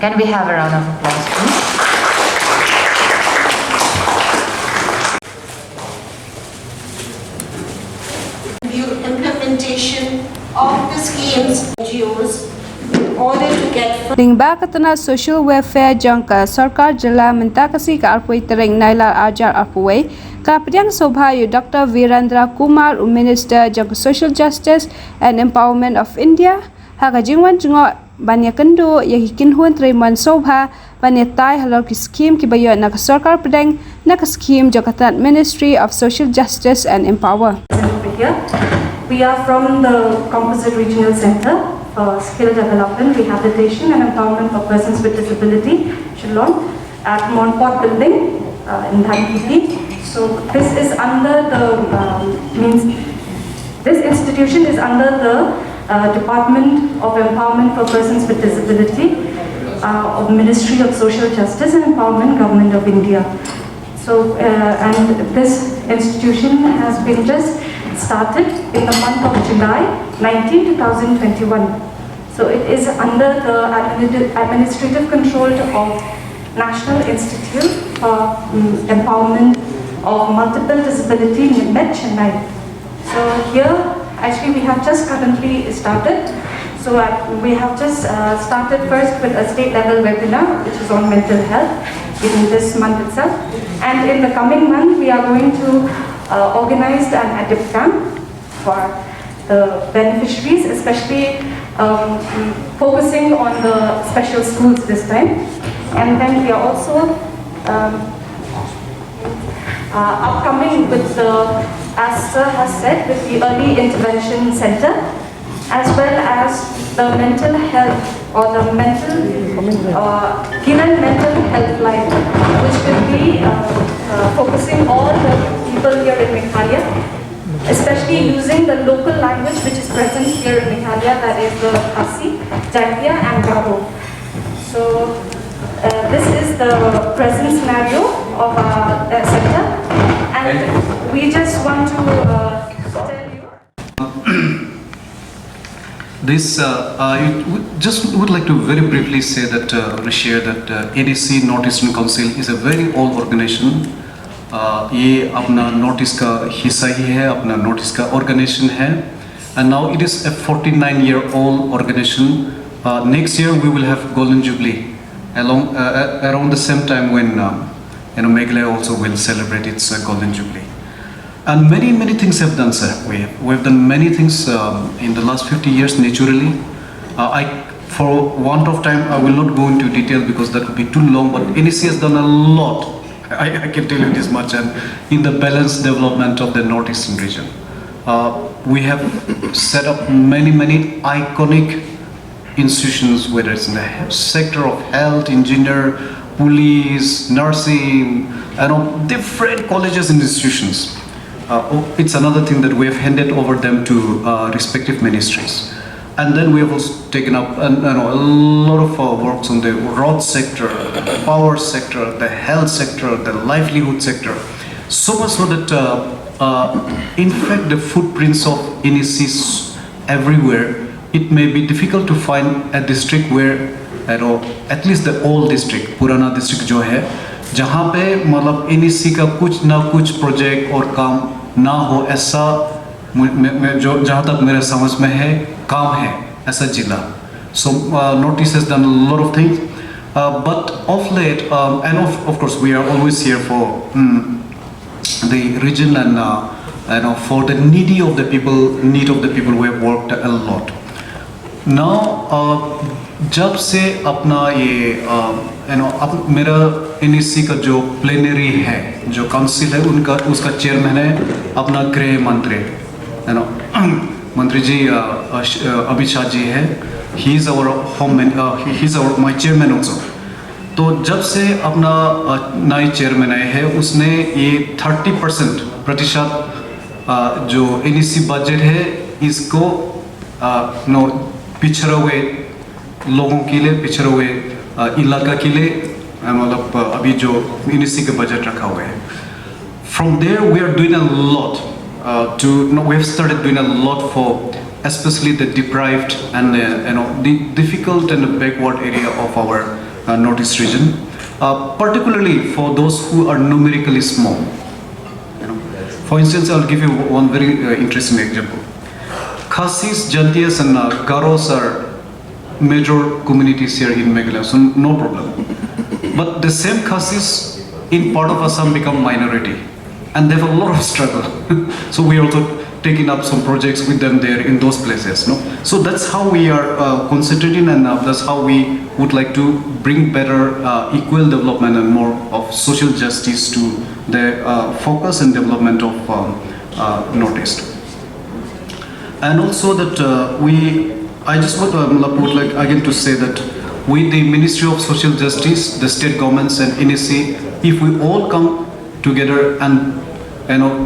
Can we have a round of applause, please? The implementation of the schemes, NGOs, in order to get Lingba katana social welfare jangka sarkar jila mentakasi ka arpoi tereng naila ajar arpoi kapriang sobhayu Dr. Virendra Kumar Minister jangka social justice and empowerment of India haga jingwan jungo banya kendo yahikin hun treman sobha banya tai halor ki scheme ki bayo na sarkar pedang na scheme jangka Ministry of Social Justice and Empower. Over here, we are from the Composite Regional Center for Skill Development, Rehabilitation and Empowerment for Persons with Disability, Shillong, at Montport Building in Dhankiti. So this is under the this institution is under the Department of Empowerment for Persons with Disability of Ministry of Social Justice and Empowerment, Government of India. So and this institution has been just started in the month of July 19, 2021. So it is under the administrative control of National Institute for Empowerment of Multiple Disability, NIMET, Chennai. So here, actually, we have just currently started. So we have just started first with a state level webinar, which is on mental health in this month itself. And in the coming month, we are going to organize an ADIP camp for the beneficiaries, especially focusing on the special schools this time. And then we are also upcoming with the, as Sir has said, with the Early Intervention Center, as well as the mental health or the Gilan Mental Health Line, which will be focusing all the people here in Meghalaya, especially using the local language which is present here in Meghalaya, that is the Khasi, Jaitia and Garo. So this is the present scenario of our center, and we just want to tell you. This, I just would like to very briefly say that, share that ADC North Eastern Council is a very old organization. ये अपना north east का हिस्सा ही है, अपना north east का organisation है, and now it is a 49-year-old organization. Next year we will have Golden Jubilee, around the same time when Meghalaya also will celebrate its Golden Jubilee. And many things have done, sir. We have done many things in the last 50 years naturally. For want of time, I will not go into detail because that would be too long, but NEC has done a lot. I can tell you this much, and in the balanced development of the northeastern region. We have set up many iconic institutions, whether it's in the sector of health, engineer, police, nursing, and different colleges and institutions. It's another thing that we have handed over them to respective ministries. And then we have also taken up a lot of works on the road sector, power sector, the health sector, the livelihood sector. So much so that, in fact, the footprints of NECs everywhere, it may be difficult to find a district where, at least the old district, Purana district जो है, जहाँ पे मतलब NEC का कुछ ना कुछ project और काम ना हो, ऐसा जो जहाँ तक मेरे समझ में है काम है ऐसा जिला. So North East has done a lot of things, but of late, and of course we are always here for the region and for the need of the people we have worked a lot. Now जब से अपना ये मेरा NEC का जो plenary है, जो council है, उसका चेयरमैन है अपना गृह मंत्री, मंत्री जी अमित शाह जी है. He is our my chairman also. तो जब से अपना नए चेयरमैन आए हैं, उसने ये 30% जो NEC बजट है इसको पिछड़े हुए लोगों के लिए, पिछड़े हुए इलाका के लिए मतलब अभी जो NEC का बजट रखा हुआ है. From there we are doing a lot we have started doing a lot for especially the deprived and the difficult and the backward area of our Northeast region, particularly for those who are numerically small. You know, for instance, I'll give you one very interesting example. Khasis, Jantias and Garos are major communities here in Meghalaya, so no problem. But the same Khasis in part of Assam become minority, and they have a lot of struggle. So we are also taking up some projects with them there in those places. No? So that's how we are concentrating, and that's how we would like to bring better equal development and more of social justice to the focus and development of Northeast. And also that I just would like again to say that with the Ministry of Social Justice, the state governments and NSC, if we all come together and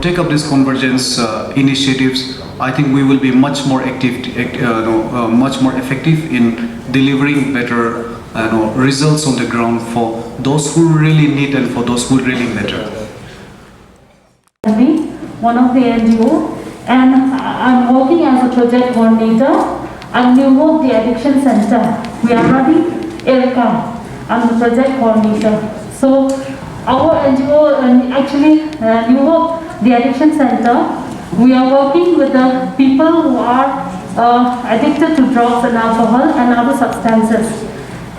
take up these convergence initiatives, I think we will be much more much more effective in delivering better results on the ground for those who really need and for those who really matter. One of the NGO, and I'm working as a project coordinator at New Hope, the Addiction Center. We are running Erica. I'm the project coordinator. So our NGO, and actually New Hope, the Addiction Center, we are working with the people who are addicted to drugs and alcohol and other substances.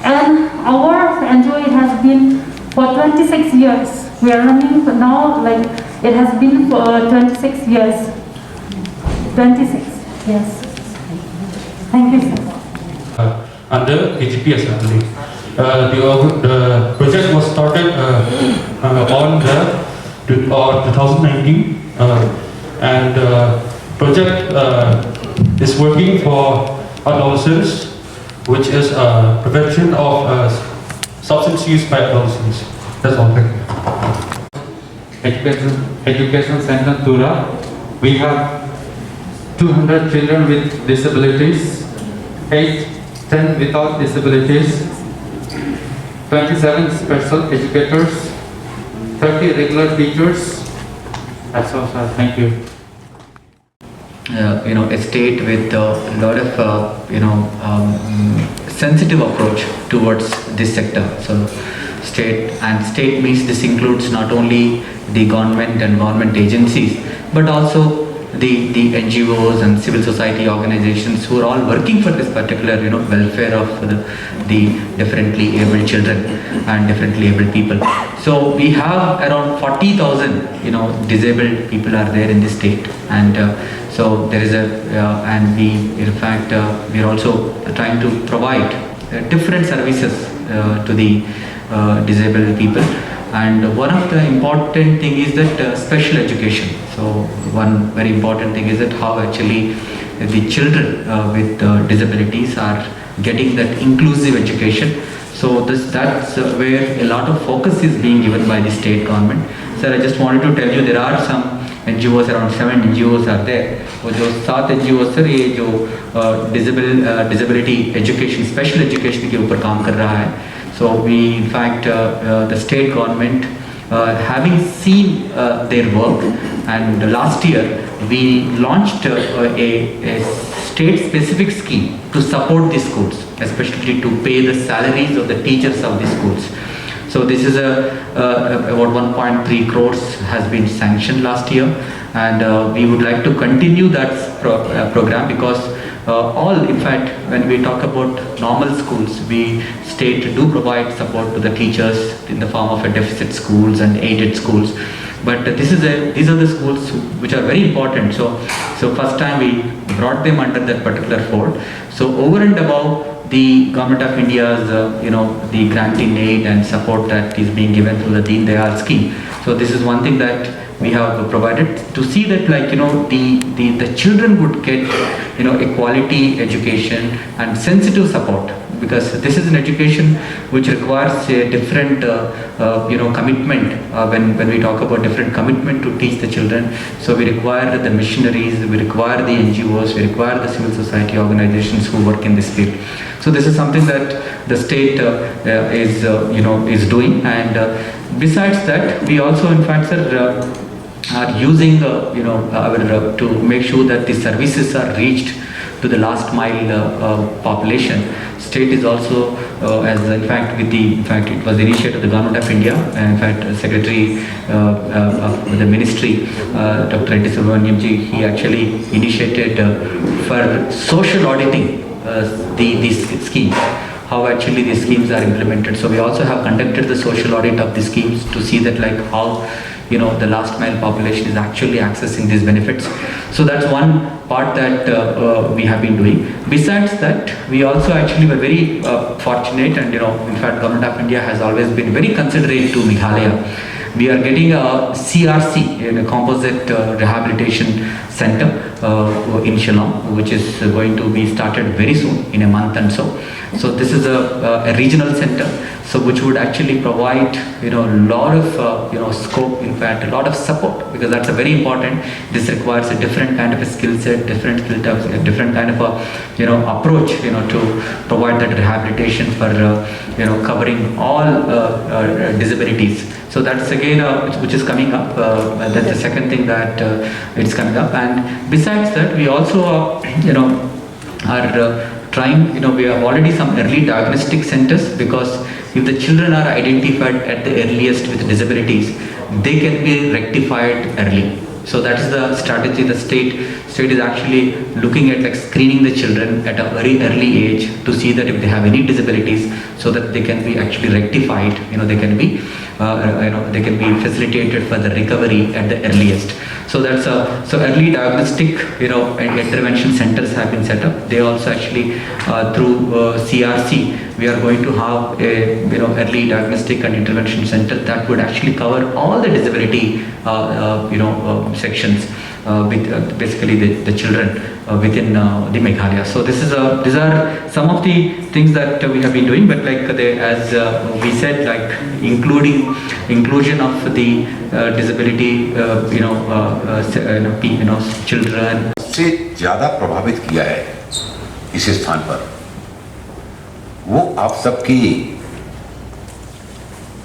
And our NGO has been for 26 years. We are running now, like it has been for 26 years. 26, yes. Thank you, sir. Under HPS, I believe. The project was started on the 2019, and project is working for adolescents, which is prevention of substance use by adolescents. That's all. Thank you. Education Center Tura. We have 200 children with disabilities, 10 without disabilities, 27 special educators, 30 regular teachers. That's all, sir. Thank you. A state with a lot of sensitive approach towards this sector. So state means this includes not only the government and government agencies, but also the NGOs and civil society organizations who are all working for this particular welfare of the differently abled children and differently abled people. So we have around 40,000 disabled people are there in this state, and so there is and we in fact we are also trying to provide different services to the disabled people. And one of the important thing is that special education. So one very important thing is that how actually the children with disabilities are getting that inclusive education. So that's where a lot of focus is being given by the state government. Sir, I just wanted to tell you there are some NGOs, around 7 NGOs are there. वो जो 7 NGOs sir ये जो disability education, special education के ऊपर काम कर रहा है. So we, in fact, the state government, having seen their work, and last year we launched a state-specific scheme to support the schools, especially to pay the salaries of the teachers of the schools. So this is about 1.3 crores has been sanctioned last year, and we would like to continue that program because in fact, when we talk about normal schools, we state do provide support to the teachers in the form of a deficit schools and aided schools. But these are the schools which are very important. So first time we brought them under that particular fold. So over and above the Government of India's, the granting aid and support that is being given through the Deen Dayal scheme. So this is one thing that we have provided to see that the children would get a quality education and sensitive support, because this is an education which requires a different commitment when we talk about different commitment to teach the children. So we require the missionaries, we require the NGOs, we require the civil society organizations who work in this field. So this is something that the state is doing, and besides that we also in fact are using to make sure that the services are reached to the last mile population. State is also, as in fact, it was the initiative of the Government of India. In fact, Secretary of the Ministry, Dr. Reddy Subramaniam ji, he actually initiated for social auditing these schemes, how actually these schemes are implemented. So we also have conducted the social audit of the schemes to see that like how the last mile population is actually accessing these benefits. So that's one part that we have been doing. Besides that, we also actually were very fortunate, and in fact Government of India has always been very considerate to Meghalaya. We are getting a CRC, a composite rehabilitation center in Shillong, which is going to be started very soon, in a month and so. So this is a regional center, so which would actually provide a lot of scope, in fact a lot of support, because that's a very important. This requires a different kind of a skill set, different skill types, a different kind of a approach to provide that rehabilitation for covering all disabilities. So that's again which is coming up. That's the second thing that it's coming up. And besides that, we also are trying, we have already some early diagnostic centers, because if the children are identified at the earliest with disabilities, they can be rectified early. So that is the strategy. The state is actually looking at like screening the children at a very early age to see that if they have any disabilities, so that they can be actually rectified. They can be they can be facilitated for the recovery at the earliest. So that's so early diagnostic and intervention centers have been set up. They also actually through CRC, we are going to have a early diagnostic and intervention center that would actually cover all the disability sections with basically the children within the Meghalaya. So these are some of the things that we have been doing, but like as we said, like inclusion of the disability children. सबसे ज़्यादा प्रभावित किया है इस स्थान पर, वो आप सबकी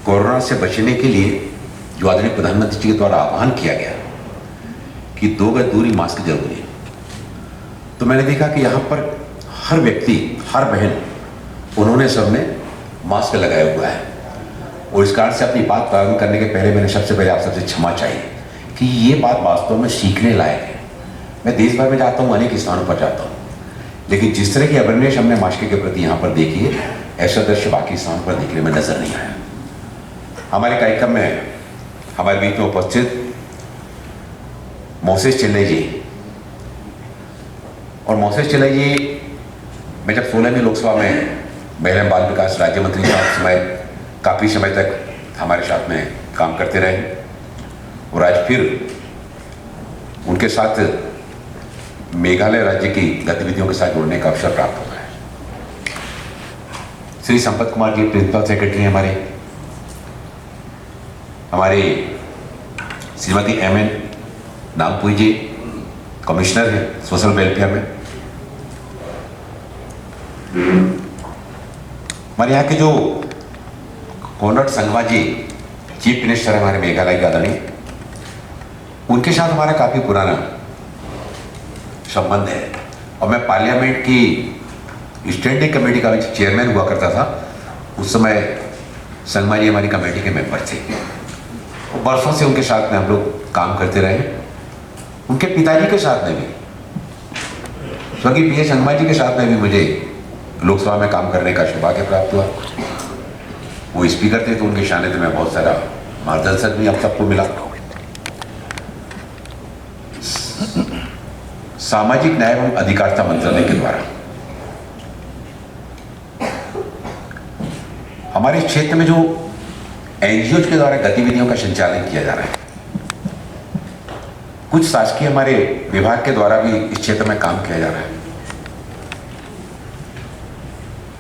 कोरोना से बचने के लिए जो आदरणीय प्रधानमंत्री जी के द्वारा आह्वान किया गया कि 2 गज दूरी, मास्क जरूरी है। तो मैंने देखा कि यहाँ पर हर व्यक्ति, हर बहन, उन्होंने सबने मास्क लगाया हुआ है, और इस कारण से अपनी बात प्रारंभ करने के पहले मैंने सबसे पहले आप सबसे क्षमा चाहिए कि ये बात वास्तव में सीखने लायक है। मैं देश भर में जाता हूँ, अनेक स्थानों पर जाता हूँ, लेकिन जिस तरह की अवेयरनेस हमने मास्क के प्रति यहाँ पर देखी है, ऐसा दृश्य बाकी स्थानों पर देखने में नजर नहीं आया। हमारे कार्यक्रम में हमारे बीच में उपस्थित मोसेस चेन्नई जी, और मोसेस चेन्नई जी, मैं जब 16वीं लोकसभा में महिला एवं बाल विकास राज्य मंत्री था, उस समय काफ़ी समय तक हमारे साथ में काम करते रहे, और आज फिर उनके साथ मेघालय राज्य की गतिविधियों के साथ जुड़ने का अवसर प्राप्त हुआ है। श्री संपत कुमार जी प्रिंसिपल सेक्रेटरी हमारे श्रीमती M.N. नामपुई जी कमिश्नर हैं सोशल वेलफेयर में, हमारे यहाँ के जो कॉनराड संगमा जी चीफ मिनिस्टर है हमारे मेघालय के आदरणीय, उनके साथ हमारा काफ़ी पुराना संबंध है, और मैं पार्लियामेंट की स्टैंडिंग कमेटी का चेयरमैन हुआ करता था। उस समय संगमा जी हमारी कमेटी के मेंबर थे, और बरसों से उनके साथ में हम लोग काम करते रहे। उनके पिताजी के साथ में भी, स्वर्गीय P.A. संगमा जी के साथ में भी मुझे लोकसभा में काम करने का सौभाग्य प्राप्त हुआ। वो स्पीकर थे, तो उनके शाने में बहुत सारा मार्गदर्शन भी आप सबको मिला। सामाजिक न्याय एवं अधिकारिता मंत्रालय के द्वारा हमारे क्षेत्र में जो NGOs के द्वारा गतिविधियों का संचालन किया जा रहा है, कुछ शासकीय हमारे विभाग के द्वारा भी इस क्षेत्र में काम किया जा रहा है,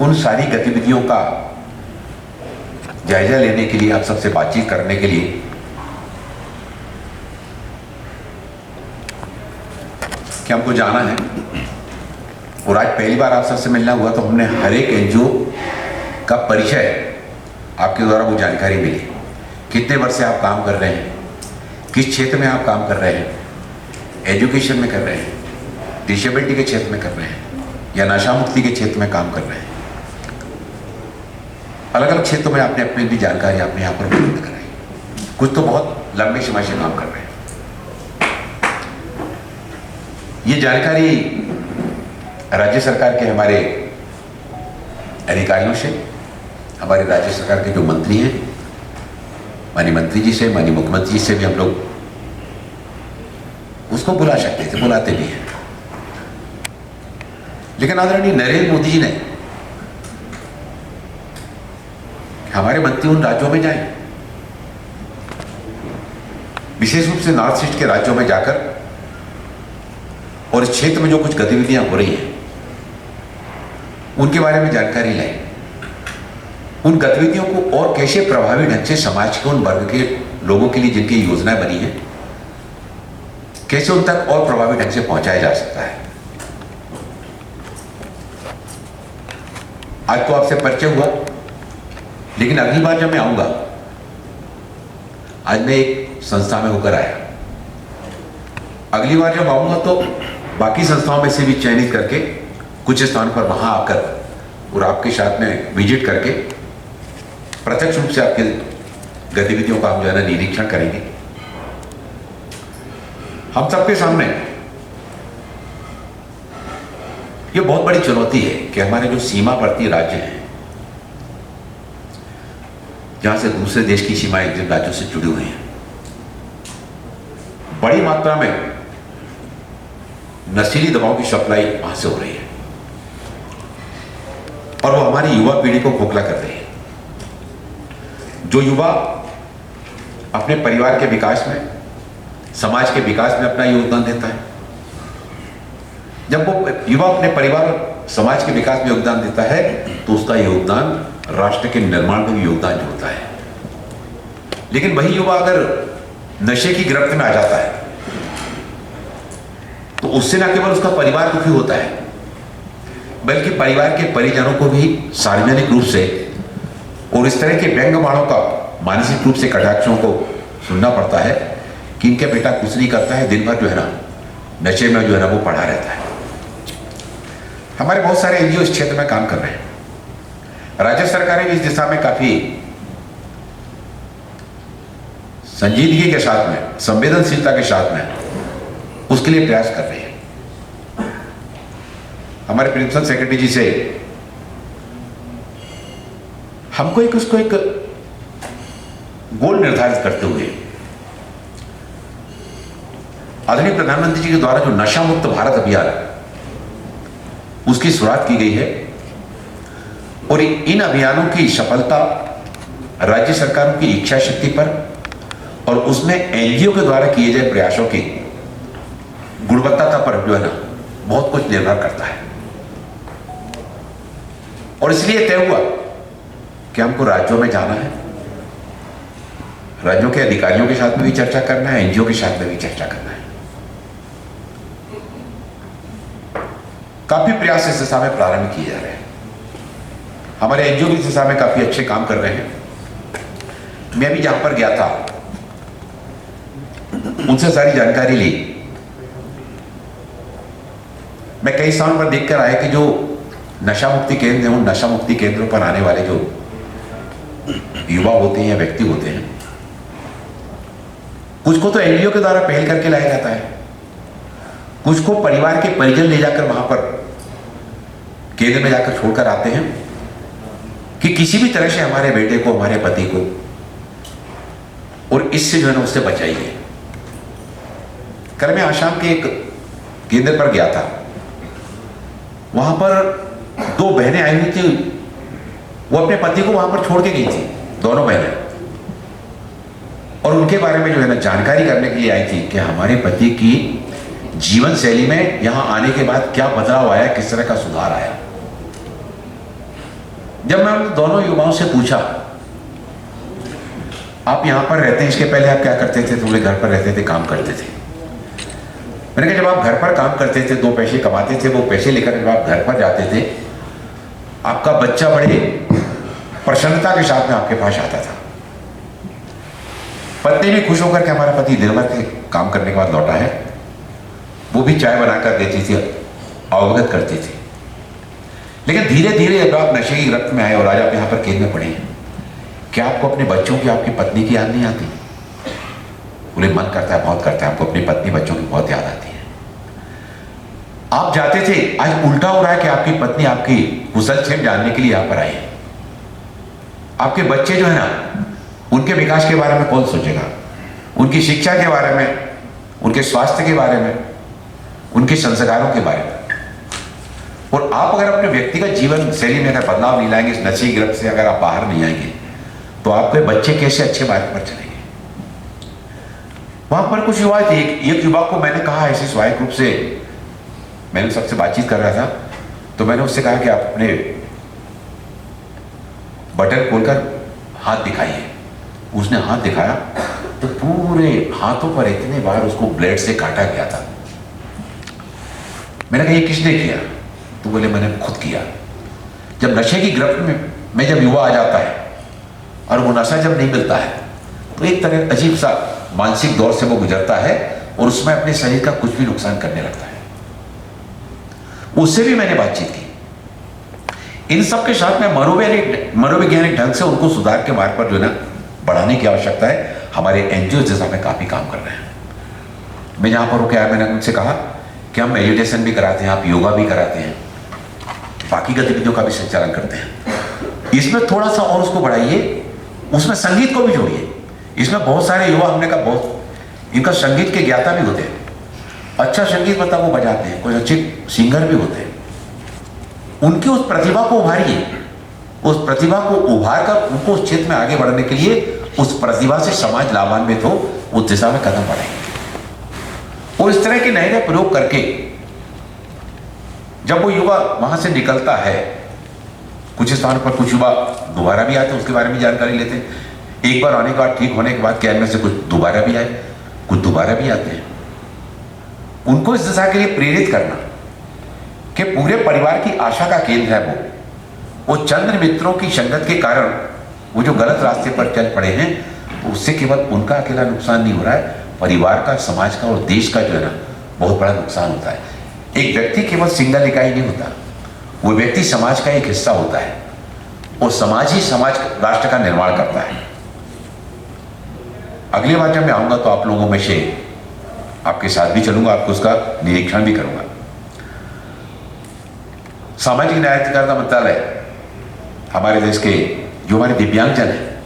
उन सारी गतिविधियों का जायजा लेने के लिए, आप सबसे बातचीत करने के लिए कि हमको जाना है, और आज पहली बार आप सबसे मिलना हुआ, तो हमने हर एक NGO का परिचय आपके द्वारा वो जानकारी मिली, कितने वर्ष से आप काम कर रहे हैं, किस क्षेत्र में आप काम कर रहे हैं, एजुकेशन में कर रहे हैं, डिसेबिलिटी के क्षेत्र में कर रहे हैं, या नशा मुक्ति के क्षेत्र में काम कर रहे हैं। अलग अलग क्षेत्रों में आपने अपनी भी जानकारी आपने यहाँ पर उपलब्ध कराई। कुछ तो बहुत लंबे समय से काम कर रहे हैं। ये जानकारी राज्य सरकार के हमारे अधिकारियों से, हमारे राज्य सरकार के जो मंत्री हैं, माननीय मंत्री जी से, माननीय मुख्यमंत्री जी से भी हम लोग उसको बुला सकते थे, बुलाते भी हैं। लेकिन आदरणीय नरेंद्र मोदी जी ने हमारे मंत्री उन राज्यों में जाएं, विशेष रूप से नॉर्थ ईस्ट के राज्यों में जाकर और इस क्षेत्र में जो कुछ गतिविधियां हो रही हैं उनके बारे में जानकारी लें। उन गतिविधियों को और कैसे प्रभावी ढंग से समाज के उन वर्ग के लोगों के लिए जिनकी योजनाएं बनी हैं, कैसे उन तक और प्रभावी ढंग से पहुंचाया जा सकता है। आज तो आपसे परिचय हुआ, लेकिन अगली बार जब मैं आऊंगा, आज मैं एक संस्था में होकर आया, अगली बार जब आऊंगा तो बाकी संस्थाओं में से भी चयनित करके कुछ स्थान पर वहां आकर और आपके साथ में विजिट करके प्रत्यक्ष रूप से आपके गतिविधियों का हम जो है ना निरीक्षण करेंगे। हम सबके सामने ये बहुत बड़ी चुनौती है कि हमारे जो सीमावर्ती राज्य हैं, जहां से दूसरे देश की सीमाएं जिन राज्यों से जुड़ी हुई हैं, बड़ी मात्रा में नशीली दवाओं की सप्लाई वहां से हो रही है और वो हमारी युवा पीढ़ी को खोखला कर रही है। जो युवा अपने परिवार के विकास में, समाज के विकास में अपना योगदान देता है, जब वो युवा अपने परिवार और समाज के विकास में योगदान देता है तो उसका योगदान राष्ट्र के निर्माण में भी योगदान जो होता है। लेकिन वही युवा अगर नशे की गिरफ्त में आ जाता है तो उससे न केवल उसका परिवार दुखी होता है, बल्कि परिवार के परिजनों को भी सार्वजनिक रूप से और इस तरह के व्यंग्यबाणों का मानसिक रूप से कटाक्षों को सुनना पड़ता है कि इनके बेटा कुछ नहीं करता है, दिन भर जो है ना नशे में जो है ना वो पड़ा रहता है। हमारे बहुत सारे एनजीओ इस क्षेत्र में काम कर रहे हैं। राज्य सरकारें भी इस दिशा में काफी संजीदगी के साथ में, संवेदनशीलता के साथ में उसके लिए प्रयास कर रही है। हमारे प्रिंसिपल सेक्रेटरी जी से हमको उसको एक गोल निर्धारित करते हुए आदरणीय प्रधानमंत्री जी के द्वारा जो नशा मुक्त भारत अभियान उसकी शुरुआत की गई है और इन अभियानों की सफलता राज्य सरकारों की इच्छा शक्ति पर और उसमें एनजीओ के द्वारा किए गए प्रयासों की गुणवत्ता पर जो है ना बहुत कुछ निर्भर करता है। और इसलिए तय हुआ कि हमको राज्यों में जाना है, राज्यों के अधिकारियों के साथ में भी चर्चा करना है, एनजीओ के साथ में भी चर्चा करना है। काफी प्रयास इस दिशा में प्रारंभ किए जा रहे हैं। हमारे एनजीओ भी इस दिशा में काफी अच्छे काम कर रहे हैं। मैं भी जहां पर गया था उनसे सारी जानकारी ली। मैं कई स्थानों पर देखकर आया कि जो नशा मुक्ति केंद्र हैं, उन नशा मुक्ति केंद्रों पर आने वाले जो युवा होते हैं या व्यक्ति होते हैं, कुछ को तो एनजीओ के द्वारा पहल करके लाया जाता है, कुछ को परिवार के परिजन ले जाकर वहां पर केंद्र में जाकर छोड़कर आते हैं कि किसी भी तरह से हमारे बेटे को, हमारे पति को और इससे जो है ना उससे बचाइए। कल मैं आसाम के एक केंद्र पर गया था, वहां पर दो बहनें आई हुई थी, वो अपने पति को वहां पर छोड़ के गई थी, दोनों बहनें, और उनके बारे में जो है ना जानकारी करने के लिए आई थी कि हमारे पति की जीवन शैली में यहां आने के बाद क्या बदलाव आया, किस तरह का सुधार आया। जब मैं उन दोनों युवाओं से पूछा, आप यहां पर रहते हैं, इसके पहले आप क्या करते थे? तो बोले घर पर रहते थे, काम करते थे। मैंने कहा जब आप घर पर काम करते थे, दो पैसे कमाते थे, वो पैसे लेकर जब आप घर पर जाते थे, आपका बच्चा बड़े प्रसन्नता के साथ में आपके पास आता था। पत्नी भी खुश होकर के हमारा पति दिन भर के काम करने के बाद लौटा है, वो भी चाय बनाकर देती थी, अवगत करती थी। लेकिन धीरे धीरे जब आप नशे की गिरफ्त में आए और आज आप यहाँ पर कैद में पड़े हैं, क्या आपको अपने बच्चों की, आपकी पत्नी की याद नहीं आती? उन्हें मन करता है, बहुत करता है, आपको अपनी पत्नी बच्चों की बहुत याद आती है। आप जाते थे, आज उल्टा हो रहा है कि आपकी पत्नी आपकी कुशलक्षेम जानने के लिए यहाँ पर आई है। आपके बच्चे जो है ना, उनके विकास के बारे में कौन सोचेगा? उनकी शिक्षा के बारे में, उनके स्वास्थ्य के बारे में, उनके संस्कारों के बारे में। और आप अगर अपने व्यक्तिगत जीवन शैली में अगर बदलाव नहीं लाएंगे, इस नशे की गिरफ्त से अगर आप बाहर नहीं आएंगे, तो आपके बच्चे कैसे अच्छे मार्ग पर चलेंगे? वहां पर कुछ युवा थे, एक युवा को मैंने कहा ऐसे स्वाभाविक रूप से, मैंने सबसे बातचीत कर रहा था, तो मैंने उससे कहा कि आप अपने बटन खोलकर हाथ दिखाइए। उसने हाथ दिखाया तो पूरे हाथों पर इतने बार उसको ब्लेड से काटा गया था। मैंने कहा ये किसने किया? तो बोले मैंने खुद किया। जब नशे की गिरफ्त में जब युवा आ जाता है और वो नशा जब नहीं मिलता है, तो एक तरह अजीब सा मानसिक दौर से वो गुजरता है और उसमें अपने शरीर का कुछ भी नुकसान करने लगता है। उससे भी मैंने बातचीत की। इन सब के साथ में मनोवैज्ञानिक ढंग से उनको सुधार के मार्ग पर जो है ना बढ़ाने की आवश्यकता है। हमारे एनजीओ जैसा में काफी काम कर रहे हैं। मैं यहाँ पर रुके आया, मैंने उनसे कहा कि हम मेडिटेशन भी कराते हैं, आप योगा भी कराते हैं, बाकी गतिविधियों का भी संचालन करते हैं। इसमें थोड़ा सा और उसको बढ़ाइए, उसमें संगीत को भी जोड़िए। इसमें बहुत सारे युवा, हमने कहा बहुत इनका संगीत के ज्ञाता भी होते हैं, अच्छा संगीत मतलब वो बजाते हैं, कुछ अच्छे सिंगर भी होते हैं। उनकी उस प्रतिभा को उभारिए, उस प्रतिभा को उभार कर उनको उस क्षेत्र में आगे बढ़ने के लिए, उस प्रतिभा से समाज लाभान्वित हो, उस दिशा में कदम बढ़ाएंगे। और इस तरह के नए नए प्रयोग करके जब वो युवा वहां से निकलता है, कुछ स्थान पर कुछ युवा दोबारा भी आते हैं, उसके बारे में जानकारी लेते हैं। एक बार आने के बाद, ठीक होने के बाद क्या इनमें से कुछ दोबारा भी आए, कुछ दोबारा भी आते हैं। उनको इस दिशा के लिए प्रेरित करना कि पूरे परिवार की आशा का केंद्र है वो चंद्र मित्रों की संगत के कारण वो जो गलत रास्ते पर चल पड़े हैं, तो उससे केवल उनका अकेला नुकसान नहीं हो रहा है, परिवार का, समाज का और देश का जो है ना बहुत बड़ा नुकसान होता है। एक व्यक्ति केवल सिंगल इकाई नहीं होता, वो व्यक्ति समाज का एक हिस्सा होता है और समाज ही समाज राष्ट्र का निर्माण करता है। अगली बार जब मैं आऊंगा तो आप लोगों में से आपके साथ भी चलूंगा, आपको उसका निरीक्षण भी करूंगा। सामाजिक न्याय अधिकारिता मंत्रालय हमारे देश के जो हमारे दिव्यांगजन हैं,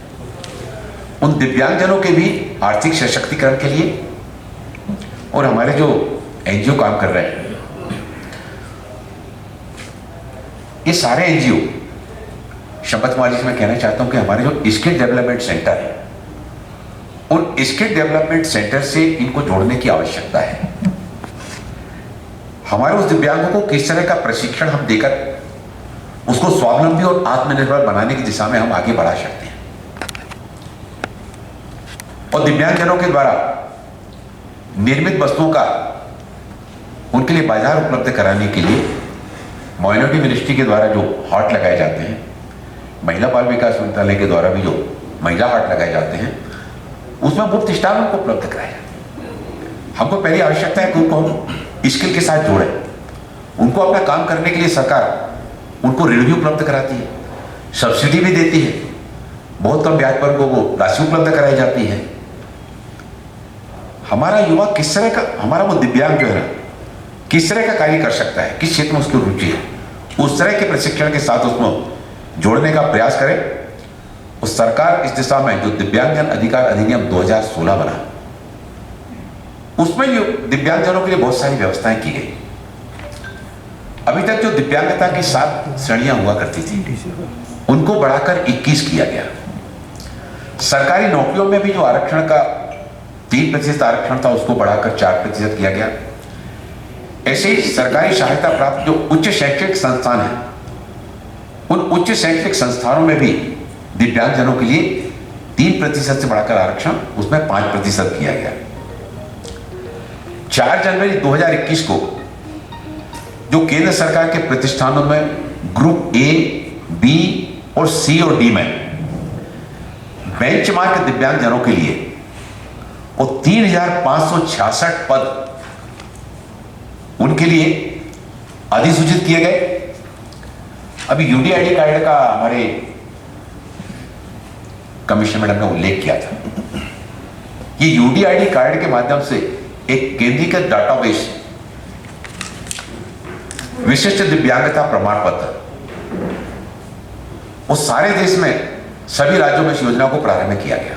उन दिव्यांगजनों के भी आर्थिक सशक्तिकरण के लिए और हमारे जो एनजीओ काम कर रहे हैं, ये सारे एनजीओ, शपथ कुमार जी से मैं कहना चाहता हूं कि हमारे जो स्किल डेवलपमेंट सेंटर है, उन स्किल डेवलपमेंट सेंटर से इनको जोड़ने की आवश्यकता है। हमारे उस दिव्यांगों को किस तरह का प्रशिक्षण हम देकर उसको स्वावलंबी और आत्मनिर्भर बनाने की दिशा में हम आगे बढ़ा सकते हैं। और दिव्यांगजनों के द्वारा निर्मित वस्तुओं का उनके लिए बाजार उपलब्ध कराने के लिए माइनॉरिटी मिनिस्ट्री के द्वारा जो हाट लगाए जाते हैं, महिला बाल विकास मंत्रालय के द्वारा भी जो महिला हाट लगाए जाते हैं, उसमें मुफ्त स्टाल उनको उपलब्ध कराया जाता है। हमको पहली आवश्यकता है कि उनको हम स्किल के साथ जोड़ें। उनको अपना काम करने के लिए सरकार उनको ऋण भी उपलब्ध कराती है, सब्सिडी भी देती है, बहुत कम ब्याज पर उनको वो राशि उपलब्ध कराई जाती है। हमारा युवा किस तरह का, हमारा वो दिव्यांग जो है ना, किस तरह का कार्य कर सकता है, किस क्षेत्र में उसकी रुचि है, उस तरह के प्रशिक्षण के साथ उसमें जोड़ने का प्रयास करें। और सरकार इस दिशा में जो दिव्यांगजन अधिकार अधिनियम 2016 बना, उसमें जो दिव्यांगजनों के लिए बहुत सारी व्यवस्थाएं की गई। अभी तक जो दिव्यांगता की 7 श्रेणियां हुआ करती थी, उनको बढ़ाकर 21 किया गया। सरकारी नौकरियों में भी जो आरक्षण का 3% आरक्षण था, उसको बढ़ाकर 4% किया गया। ऐसे ही सरकारी सहायता प्राप्त जो उच्च शैक्षणिक संस्थान हैं, उन उच्च शैक्षणिक संस्थानों में भी दिव्यांगजनों के लिए 3% से बढ़ाकर आरक्षण उसमें 5% किया गया। 4 जनवरी 2021 को जो केंद्र सरकार के प्रतिष्ठानों में ग्रुप ए, बी और सी और डी में बेंचमार्क दिव्यांगजनों के लिए और 3,566 पद उनके लिए अधिसूचित किए गए। अभी यूडीआईडी कार्ड का हमारे कमिश्नर मैडम ने उल्लेख किया था। ये यूडीआईडी कार्ड के माध्यम से एक केंद्रीकृत डाटाबेस विशिष्ट दिव्यांगता प्रमाण पत्र, वो सारे देश में सभी राज्यों में इस योजना को प्रारंभ किया गया।